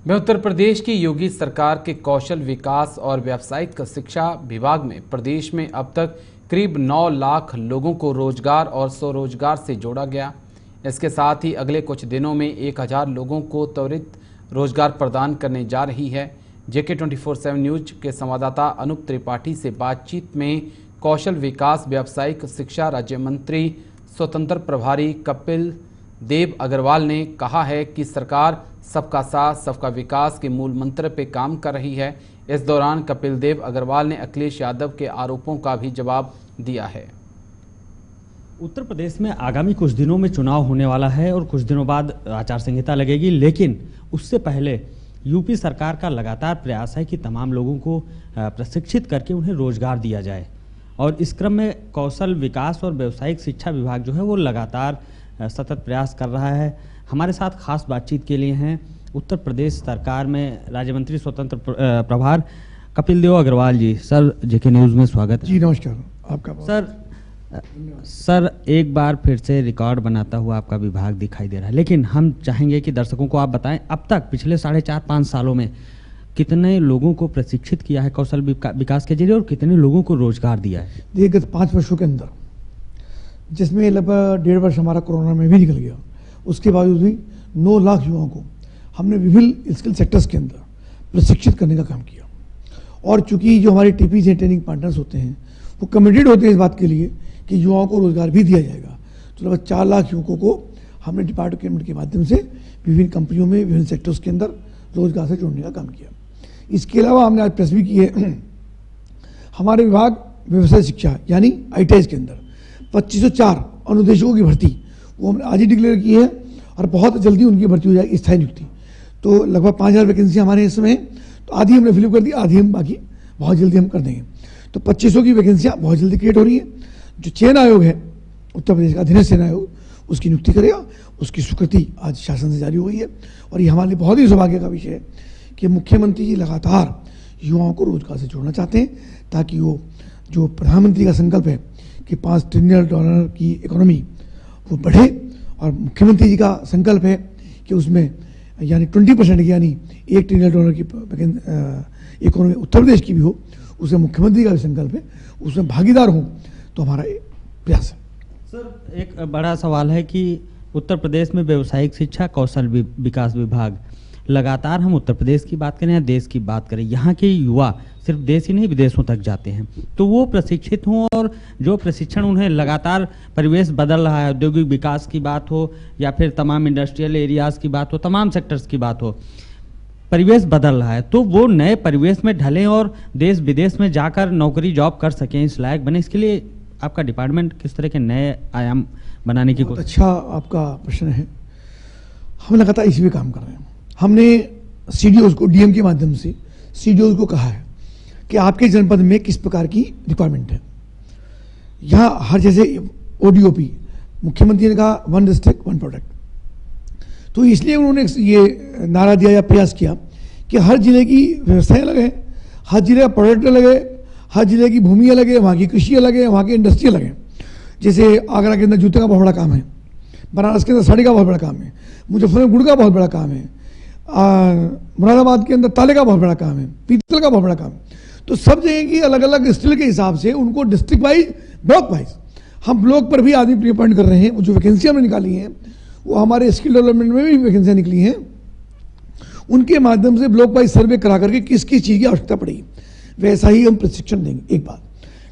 में उत्तर प्रदेश की योगी सरकार के कौशल विकास और व्यावसायिक शिक्षा विभाग में प्रदेश में अब तक करीब 9 लाख लोगों को रोजगार और स्वरोजगार से जोड़ा गया। इसके साथ ही अगले कुछ दिनों में 1000 लोगों को त्वरित रोजगार प्रदान करने जा रही है। JK 24/7 न्यूज के संवाददाता अनूप त्रिपाठी से बातचीत में कौशल विकास व्यावसायिक शिक्षा राज्य मंत्री स्वतंत्र प्रभारी कपिल देव अग्रवाल ने कहा है कि सरकार सबका साथ सबका विकास के मूल मंत्र पर काम कर रही है। इस दौरान कपिल देव अग्रवाल ने अखिलेश यादव के आरोपों का भी जवाब दिया है। उत्तर प्रदेश में आगामी कुछ दिनों में चुनाव होने वाला है और कुछ दिनों बाद आचार संहिता लगेगी, लेकिन उससे पहले यूपी सरकार का लगातार प्रयास है कि तमाम लोगों को प्रशिक्षित करके उन्हें रोजगार दिया जाए और इस क्रम में कौशल विकास और व्यावसायिक शिक्षा विभाग जो है वो लगातार सतत प्रयास कर रहा है। हमारे साथ खास बातचीत के लिए हैं उत्तर प्रदेश सरकार में राज्य मंत्री स्वतंत्र प्रभार कपिल देव अग्रवाल जी। सर, JK न्यूज़ में स्वागत है। जी नमस्कार। आपका सर एक बार फिर से रिकॉर्ड बनाता हुआ आपका विभाग दिखाई दे रहा है, लेकिन हम चाहेंगे कि दर्शकों को आप बताएं अब तक पिछले 4.5-5 सालों में कितने लोगों को प्रशिक्षित किया है कौशल विकास के जरिए और कितने लोगों को रोजगार दिया है? देखिए, गत 5 वर्षों के अंदर, जिसमें लगभग 1.5 वर्ष हमारा कोरोना में भी निकल गया, उसके बावजूद भी 9 लाख युवाओं को हमने विभिन्न स्किल सेक्टर्स के अंदर प्रशिक्षित करने का काम किया। और चूंकि जो हमारे TPs हैं, ट्रेनिंग पार्टनर्स होते हैं, वो कमिटेड होते हैं इस बात के लिए कि युवाओं को रोजगार भी दिया जाएगा। तो लगभग 4 लाख युवकों को हमने डिपार्टमेंट के माध्यम से विभिन्न कंपनियों में विभिन्न सेक्टर्स के अंदर रोजगार से जोड़ने का काम किया। इसके अलावा हमने आज प्रेस भी की है, हमारे विभाग व्यवसाय शिक्षा यानी ITIs के अंदर 2504 अनुदेशकों की भर्ती वो हमने आज ही डिक्लेयर की है और बहुत जल्दी उनकी भर्ती हो जाएगी, स्थायी नियुक्ति। तो लगभग 5000 वैकेंसी हमारे इसमें है, तो आधी हमने फिलअप कर दी, आधी हम बाकी बहुत जल्दी हम कर देंगे। तो 2500 की वैकेंसियाँ बहुत जल्दी क्रिएट हो रही है। जो चयन आयोग है उत्तर प्रदेश का अधीनस्थ चयन आयोग, उसकी नियुक्ति करेगा, उसकी स्वीकृति आज शासन से जारी हो गई है। और ये हमारे लिए बहुत ही सौभाग्य का विषय है कि मुख्यमंत्री जी लगातार युवाओं को रोजगार से जोड़ना चाहते हैं, ताकि वो जो प्रधानमंत्री का संकल्प है कि $5 ट्रिलियन की इकोनॉमी वो बढ़े, और मुख्यमंत्री जी का संकल्प है कि उसमें यानी 20% यानी $1 ट्रिलियन की इकोनॉमी उत्तर प्रदेश की भी हो, उसमें मुख्यमंत्री का भी संकल्प है, उसमें भागीदार हों, तो हमारा प्रयास है। सर, एक बड़ा सवाल है कि उत्तर प्रदेश में व्यावसायिक शिक्षा कौशल विकास विभाग लगातार, हम उत्तर प्रदेश की बात करें या देश की बात करें, यहाँ के युवा सिर्फ देश ही नहीं विदेशों तक जाते हैं, तो वो प्रशिक्षित हों और जो प्रशिक्षण उन्हें लगातार परिवेश बदल रहा है, औद्योगिक विकास की बात हो या फिर तमाम इंडस्ट्रियल एरियाज़ की बात हो, तमाम सेक्टर्स की बात हो, परिवेश बदल रहा है, तो वो नए परिवेश में ढलें और देश विदेश में जाकर नौकरी जॉब कर सकें, इस लायक बने। इसके लिए आपका डिपार्टमेंट किस तरह के नए आयाम बनाने की कोशिश? अच्छा आपका प्रश्न है। हम लगातार इसी पे काम कर रहे हैं। हमने CDOs को DM के माध्यम से CDOs को कहा है कि आपके जनपद में किस प्रकार की रिक्वायरमेंट है। यहाँ हर जैसे ODOP मुख्यमंत्री ने कहा 1 डिस्ट्रिक्ट 1 प्रोडक्ट, तो इसलिए उन्होंने ये नारा दिया या प्रयास किया कि हर जिले की व्यवस्थाएं अलग है, हर जिले का प्रोडक्ट अलग है, हर जिले की भूमि अलग है, वहाँ की कृषि अलग है, वहाँ की इंडस्ट्री अलग है। जैसे आगरा के अंदर जूते का बहुत बड़ा काम है, बनारस के अंदर साड़ी का बहुत बड़ा काम है, मुजफ्फरपुर में गुड़ का बहुत बड़ा काम है, मुरादाबाद के अंदर ताले का बहुत बड़ा काम है, पीतल का बहुत बड़ा काम है। तो सब जगह की अलग अलग स्किल के हिसाब से उनको डिस्ट्रिक्ट वाइज, ब्लॉक वाइज हम ब्लॉक पर भी आदमी प्री अपॉइंट कर रहे हैं। वो जो वैकेंसी हमने निकाली हैं वो हमारे स्किल डेवलपमेंट में भी वैकेंसियाँ निकली हैं, उनके माध्यम से ब्लॉक वाइज सर्वे करा करके किस किस चीज़ की आवश्यकता पड़ेगी वैसा ही हम प्रशिक्षण देंगे। एक बात।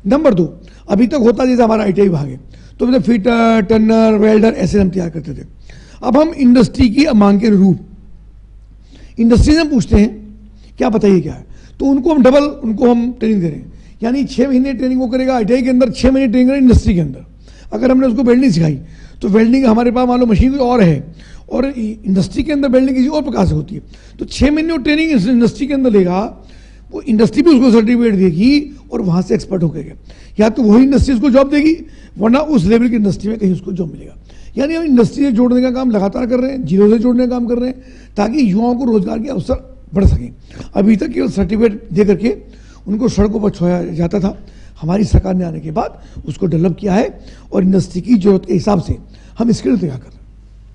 नंबर 2, अभी तक होता जैसे हमारा ITI विभाग है, तो मतलब फिटर, टर्नर, वेल्डर ऐसे हम तैयार करते थे। अब हम इंडस्ट्री की मांग के अनुरूप इंडस्ट्री से हम पूछते हैं क्या बताइए क्या है, तो उनको हम डबल ट्रेनिंग दे रहे हैं। यानी 6 महीने ट्रेनिंग वो करेगा ITI के अंदर, 6 महीने ट्रेनिंग करेगा इंडस्ट्री के अंदर। अगर हमने उसको वेल्डिंग सिखाई तो वेल्डिंग हमारे पास मान लो मशीन कोई और है और इंडस्ट्री के अंदर वेल्डिंग किसी और प्रकार से होती है, तो 6 महीने वो ट्रेनिंग इंडस्ट्री के अंदर लेगा, वो इंडस्ट्री भी उसको सर्टिफिकेट देगी और वहाँ से एक्सपर्ट होकर या तो वही इंडस्ट्री उसको जॉब देगी, वरना उस लेवल की इंडस्ट्री में कहीं उसको जॉब मिलेगा। यानी हम इंडस्ट्री से जोड़ने का काम लगातार कर रहे हैं, जीरो से जोड़ने का काम कर रहे हैं, ताकि युवाओं को रोजगार के अवसर बढ़ सकें। अभी तक केवल सर्टिफिकेट दे करके उनको सड़कों पर छोड़ा जाता था, हमारी सरकार ने आने के बाद उसको डेवलप किया है और इंडस्ट्री की जरूरत के हिसाब से हम स्किल तैयार कर रहे हैं।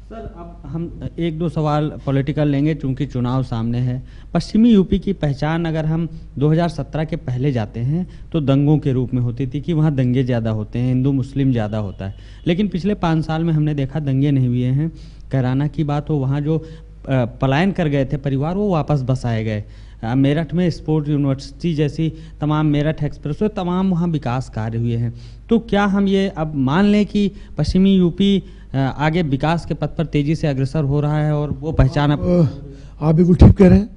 सर अब हम एक दो सवाल पॉलिटिकल लेंगे चूंकि चुनाव सामने है। पश्चिमी यूपी की पहचान अगर हम 2017 के पहले जाते हैं तो दंगों के रूप में होती थी कि वहाँ दंगे ज़्यादा होते हैं, हिंदू मुस्लिम ज़्यादा होता है। लेकिन पिछले 5 साल में हमने देखा दंगे नहीं हुए हैं। कैराना की बात हो, वहाँ जो पलायन कर गए थे परिवार वो वापस बस आए गए। मेरठ में स्पोर्ट यूनिवर्सिटी जैसी तमाम, मेरठ एक्सप्रेस वे तमाम वहाँ विकास कार्य हुए हैं। तो क्या हम ये अब मान लें कि पश्चिमी यूपी आगे विकास के पथ पर तेजी से अग्रसर हो रहा है और वो पहचान आप बिल्कुल ठीक कह रहे हैं।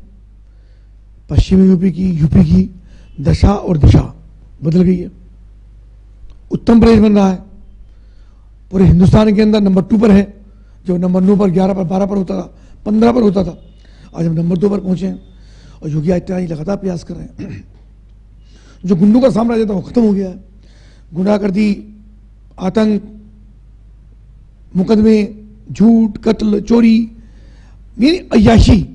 पश्चिमी यूपी की दशा और दिशा बदल गई है। उत्तम प्रदेश बन रहा है, पूरे हिंदुस्तान के अंदर नंबर 2 पर है। जो नंबर 9 पर, 11 पर, 12 पर होता था, 15 पर होता था, आज हम नंबर 2 पर पहुंचे हैं। और योगी आदित्यनाथ लगातार प्रयास कर रहे हैं। जो गुंडों का साम्राज्य था वो खत्म हो गया है। गुंडागर्दी, आतंक, मुकदमे, झूठ, कत्ल, चोरी, यानी अय्याशी,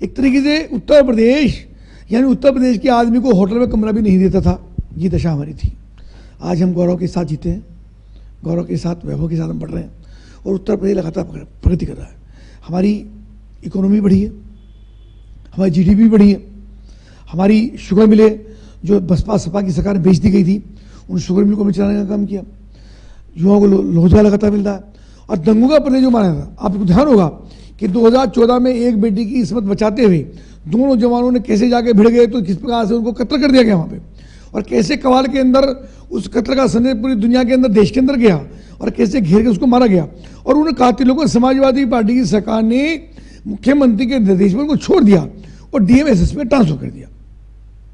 एक तरीके से उत्तर प्रदेश के आदमी को होटल में कमरा भी नहीं देता था। ये दशा हमारी थी। आज हम गौरव के साथ जीते हैं, गौरव के साथ, वैभव के साथ हम बढ़ रहे हैं और उत्तर प्रदेश लगातार प्रगति कर रहा है। हमारी इकोनॉमी बढ़ी है, हमारी जीडीपी बढ़ी है, हमारी शुगर मिले जो बसपा सपा की सरकार ने बेच दी गई थी, उन शुगर मिल को भी चलाने का काम किया। युवाओं को रोजगार लगातार मिल रहा है। और दंगों का प्रदेश जो माना था, आपको ध्यान होगा कि 2014 में एक बेटी की इस्मत बचाते हुए दोनों जवानों ने कैसे जाके भिड़ गए तो किस प्रकार से उनको कत्ल कर दिया गया वहाँ पे, और कैसे कवाल के अंदर उस कत्ल का संदेश पूरी दुनिया के अंदर, देश के अंदर गया, और कैसे घेर के उसको मारा गया। और उन कातिलों को समाजवादी पार्टी की सरकार ने मुख्यमंत्री के निर्देश में उनको छोड़ दिया और डीएमएसएस में ट्रांसफर कर दिया,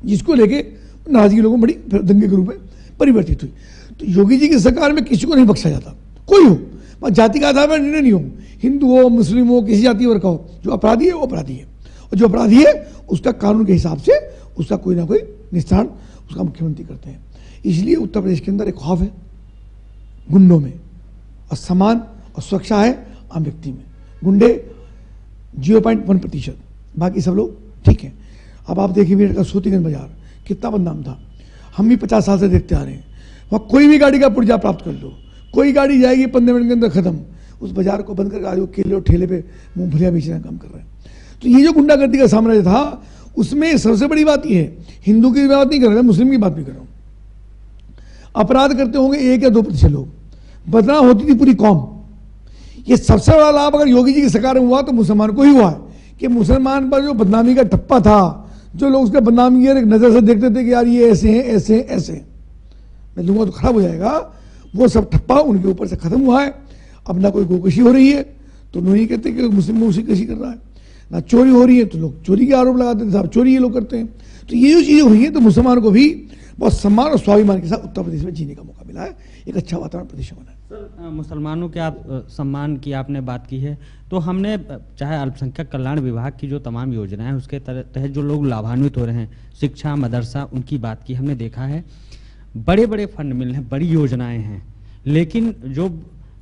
जिसको लेके नाराजगी लोगों में बड़ी दंगे के रूप में परिवर्तित हुई। तो योगी जी की सरकार में किसी को नहीं बख्शा जाता, कोई हो, जाति का आधार पर निर्णय नहीं हो, हिंदू हो, मुस्लिम हो, किसी जाति वर्ग का हो, जो अपराधी है वो अपराधी है, और जो अपराधी है उसका कानून के हिसाब से उसका कोई ना कोई निस्तारण उसका मुख्यमंत्री करते हैं। इसलिए उत्तर प्रदेश के अंदर एक खौफ है गुंडों में, और समान और सुरक्षा है आम व्यक्ति में। गुंडे 0.1%, बाकी सब लोग ठीक हैं। अब आप देखिए मेरठ का सोतीगंज बाजार कितना बदनाम था, हम भी 50 साल से देखते आ रहे हैं। वहाँ कोई भी गाड़ी का पुर्जा प्राप्त कर लो, कोई गाड़ी जाएगी 15 मिनट के अंदर खत्म। उस बाजार को बंद करके आज वो केले और ठेले पे मूंगफलियां बेचने का काम कर रहे हैं। तो ये जो गुंडागर्दी का साम्राज्य था, उसमें सबसे बड़ी बात ये है, हिंदू की बात नहीं कर रहा, मुस्लिम की बात भी कर रहा हूं। अपराध करते होंगे 1 या 2% लोग, बदनाम होती थी पूरी कौम। ये सबसे बड़ा लाभ अगर योगी जी की सरकार में हुआ तो मुसलमान को ही हुआ है कि मुसलमान पर जो बदनामी का टप्पा था, जो लोग उसका बदनामी एक नजर से देखते थे कि यार ये ऐसे हैं, ऐसे हैं, ऐसे हैं, मैं लूंगा तो खराब हो जाएगा, वो सब ठप्पा उनके ऊपर से खत्म हुआ है। अब ना कोई गोकशी हो रही है तो नहीं कहते कि मुस्लिम गोकशी कर रहा है, ना चोरी हो रही है तो लोग चोरी के आरोप लगाते हैं, साहब चोरी ये लोग करते हैं। तो ये जो चीज़ें हुई हैं तो मुसलमानों को भी बहुत सम्मान और स्वाभिमान के साथ उत्तर प्रदेश में जीने का मौका मिला है। एक अच्छा वातावरण प्रदेश में बना है। सर, मुसलमानों के आप सम्मान की आपने बात की है, तो हमने चाहे अल्पसंख्यक कल्याण विभाग की जो तमाम योजनाएं उसके तहत जो लोग लाभान्वित हो रहे हैं, शिक्षा, मदरसा, उनकी बात की हमने देखा है। बड़े बड़े फंड मिल रहे हैं, बड़ी योजनाएं हैं, लेकिन जो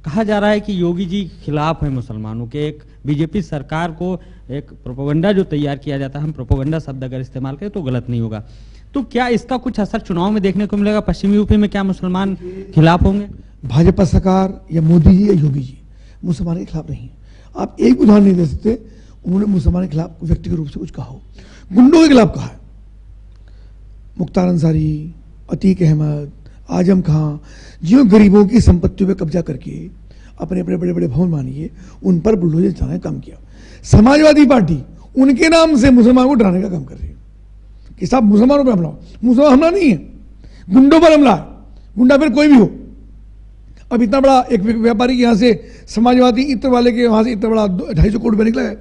कहा जा रहा है कि योगी जी खिलाफ है मुसलमानों के, एक बीजेपी सरकार को एक प्रोपेगेंडा जो तैयार किया जाता है, हम प्रोपेगेंडा शब्द अगर इस्तेमाल करें तो गलत नहीं होगा, तो क्या इसका कुछ असर चुनाव में देखने को मिलेगा? पश्चिमी यूपी में क्या मुसलमान खिलाफ होंगे? भाजपा सरकार या मोदी जी या योगी जी मुसलमान के खिलाफ नहीं है। आप एक उदाहरण नहीं दे सकते उन्होंने मुसलमान के खिलाफ व्यक्तिगत रूप से कुछ कहा हो। गुंडों के खिलाफ कहा है, मुख्तार अंसारी, अतीक अहमद, आजम खां, जिन गरीबों की संपत्तियों पर कब्जा करके अपने अपने बड़े बड़े भवन मानिए उन पर बुलडोजर चलाने का काम किया। समाजवादी पार्टी उनके नाम से मुसलमानों को डराने का काम कर रही है कि साहब मुसलमानों पर हमला हो। मुसलमान हमला नहीं है, गुंडों पर हमला है, गुंडा फिर कोई भी हो। अब इतना बड़ा एक व्यापारी के यहाँ से समाजवादी इत्र वाले के वहाँ से इतना बड़ा 250 करोड़ रुपया निकला है,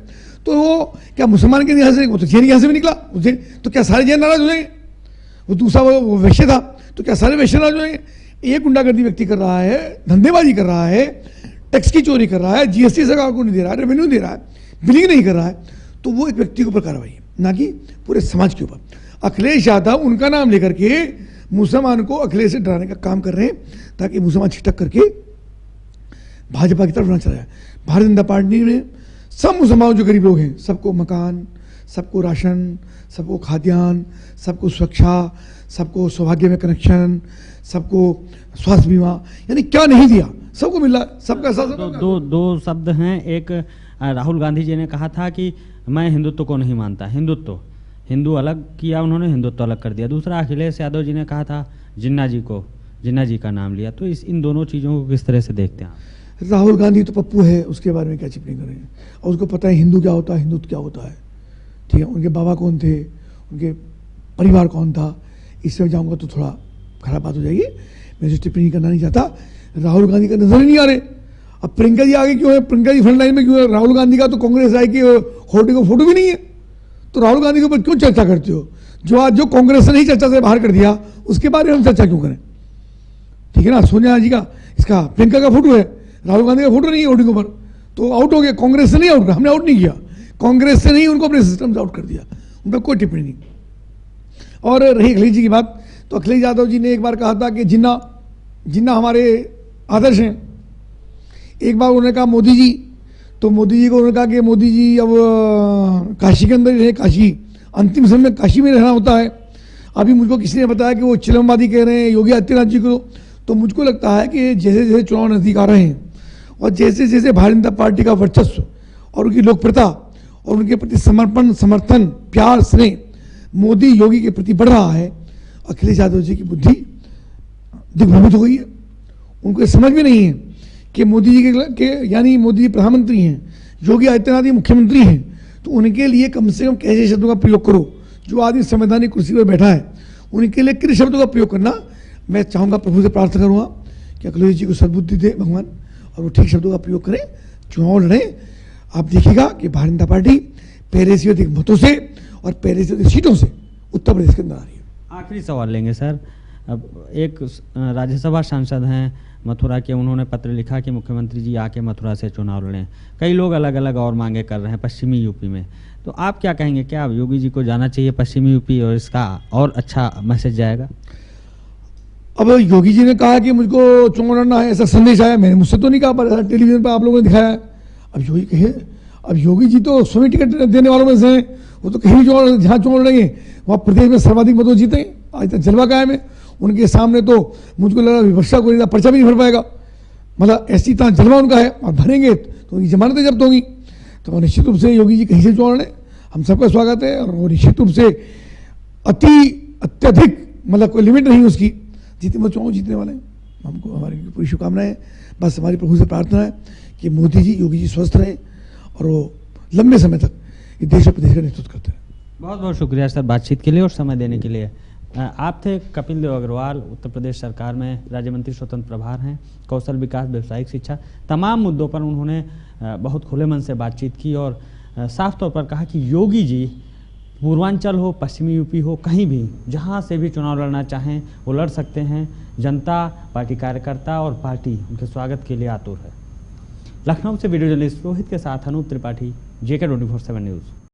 तो वो क्या मुसलमान के यहाँ से, वो तो जैन यहाँ से भी निकला, तो क्या सारे जैन नाराज हो जाएंगे? वो दूसरा वो वैश्य था तो क्या सारे वैश्य नाराज हो जाएंगे? एक गुंडागर्दी व्यक्ति कर रहा है, धंधेबाजी कर रहा है, टैक्स की चोरी कर रहा है, जीएसटी सरकार को नहीं दे रहा है, रेवेन्यू दे रहा है, बिलिंग नहीं कर रहा है, तो वो एक व्यक्ति के ऊपर कार्रवाई है, ना कि पूरे समाज के ऊपर। अखिलेश यादव उनका नाम लेकर के मुसलमान को अखिलेश से डराने का काम कर रहे हैं ताकि मुसलमान छिटक करके भाजपा की तरफ ना चला जाए। भारतीय जनता पार्टी ने सब मुसलमानों जो गरीब लोग हैं सबको मकान, सबको राशन, सबको खाद्यान्न, सबको सुरक्षा, सबको सौभाग्य में कनेक्शन, सबको स्वास्थ्य बीमा, यानी क्या नहीं दिया, सबको मिला, सबका साथ। दो शब्द हैं। एक राहुल गांधी जी ने कहा था कि मैं हिंदुत्व को नहीं मानता, हिंदू अलग किया उन्होंने, हिंदुत्व अलग कर दिया। दूसरा अखिलेश यादव जी ने कहा था जिन्ना जी का नाम लिया। तो इन दोनों चीज़ों को किस तरह से देखते हैं आप? राहुल गांधी तो पप्पू है, उसके बारे में क्या टिप्पणी करें, और उसको पता है हिंदू क्या होता है, हिंदुत्व क्या होता है। ठीक है, उनके बाबा कौन थे, उनके परिवार कौन था, इसमें जाऊंगा तो थोड़ा खराब बात हो जाएगी। मैं इसे टिप्पणी करना नहीं चाहता। राहुल गांधी का नजर ही नहीं आ रहे। अब प्रियंका जी आगे क्यों है, प्रियंका जी फ्रंट लाइन में क्यों है? राहुल गांधी का तो कांग्रेस आई की होर्डिंग का फोटो भी नहीं है, तो राहुल गांधी के ऊपर क्यों चर्चा करते हो? जो कांग्रेस ने ही चर्चा से बाहर कर दिया, उसके बारे में हम चर्चा क्यों करें? ठीक है ना, सोनिया जी का, इसका प्रियंका का फोटो है, राहुल गांधी का फोटो नहीं है होर्डिंग पर, तो आउट हो गया। कांग्रेस से नहीं आउट, हमने आउट नहीं किया, कांग्रेस से नहीं, उनको अपने सिस्टम से आउट कर दिया, उन पर कोई टिप्पणी नहीं। और रही अखिलेश जी की बात, तो अखिलेश यादव जी ने एक बार कहा था कि जिन्ना हमारे आदर्श हैं। एक बार उन्होंने कहा मोदी जी, तो मोदी जी को उन्होंने कहा कि मोदी जी अब काशी के अंदर रहे, काशी अंतिम समय में काशी में रहना होता है। अभी मुझको किसी ने बताया कि वो चिलमवादी कह रहे हैं योगी आदित्यनाथ जी को। तो मुझको लगता है कि जैसे जैसे चुनाव नजदीक आ रहे हैं और जैसे जैसे भारतीय जनता पार्टी का वर्चस्व और उनकी लोकप्रियता और उनके प्रति समर्पण, समर्थन, प्यार, स्नेह मोदी योगी के प्रति बढ़ रहा है, अखिलेश यादव जी की बुद्धि दिग्भ्रमित हो गई है। उनको ये समझ में नहीं है कि मोदी जी के यानी मोदी जी प्रधानमंत्री हैं, योगी आदित्यनाथ जी मुख्यमंत्री हैं, तो उनके लिए कम से कम कैसे शब्दों का प्रयोग करो। जो आदमी संवैधानिक कुर्सी पर बैठा है, उनके लिए किन शब्दों का प्रयोग करना। मैं चाहूँगा, प्रभु से प्रार्थना करूँगा कि अखिलेश जी को सद्बुद्धि दे भगवान, और वो ठीक शब्दों का प्रयोग करें, चुनाव लड़ें। आप देखिएगा कि भारतीय जनता पार्टी पहले से अधिक मतों से और पहले से अधिक सीटों से उत्तर प्रदेश के अंदर आ रही है। आखिरी सवाल लेंगे सर। अब एक राज्यसभा सांसद हैं मथुरा के, उन्होंने पत्र लिखा कि मुख्यमंत्री जी आके मथुरा से चुनाव लड़ें। कई लोग अलग अलग और मांगे कर रहे हैं पश्चिमी यूपी में, तो आप क्या कहेंगे? क्या योगी जी को जाना चाहिए पश्चिमी यूपी और इसका और अच्छा मैसेज जाएगा? अब योगी जी ने कहा कि मुझको चुनाव लड़ना है, ऐसा संदेश आया, मैंने मुझसे तो नहीं कहा, पर टेलीविजन पर आप लोगों ने दिखाया है। अब योगी कहे, अब योगी जी तो स्वयं टिकट देने वालों में से हैं, वो तो कहीं भी जहाँ चुनाव लड़ेंगे वहाँ प्रदेश में सर्वाधिक मतों जीते। आज तक जलवा कायम है उनके सामने, तो मुझको लगा विपक्षा को पर्चा भी नहीं भर पाएगा, मतलब ऐसी तरह जलवा उनका है, और भरेंगे तो उनकी जमानतें जब्त होंगी। तो निश्चित रूप से योगी जी कहीं से चुनाव लड़े, हम सबका स्वागत है। और वो निश्चित रूप से अत्यधिक, मतलब कोई लिमिट नहीं उसकी, जितने वो चुनाव जीतने वाले हैं। हमको हमारी पूरी शुभकामनाएं। बस हमारी प्रभु से प्रार्थना है कि मोदी जी, योगी जी स्वस्थ रहें और वो लंबे समय तक ये देश और प्रदेश का नेतृत्व करते हैं। बहुत बहुत शुक्रिया सर बातचीत के लिए और समय देने के लिए। आप थे कपिल देव अग्रवाल, उत्तर प्रदेश सरकार में राज्य मंत्री स्वतंत्र प्रभार हैं, कौशल विकास, व्यावसायिक शिक्षा, तमाम मुद्दों पर उन्होंने बहुत खुले मन से बातचीत की और साफ तौर पर कहा कि योगी जी पूर्वांचल हो, पश्चिमी यूपी हो, कहीं भी जहां से भी चुनाव लड़ना चाहें वो लड़ सकते हैं। जनता, पार्टी कार्यकर्ता और पार्टी उनके स्वागत के लिए आतुर है। लखनऊ से वीडियो जर्नलिस्ट रोहित के साथ अनूप त्रिपाठी, JK 24/7 न्यूज़।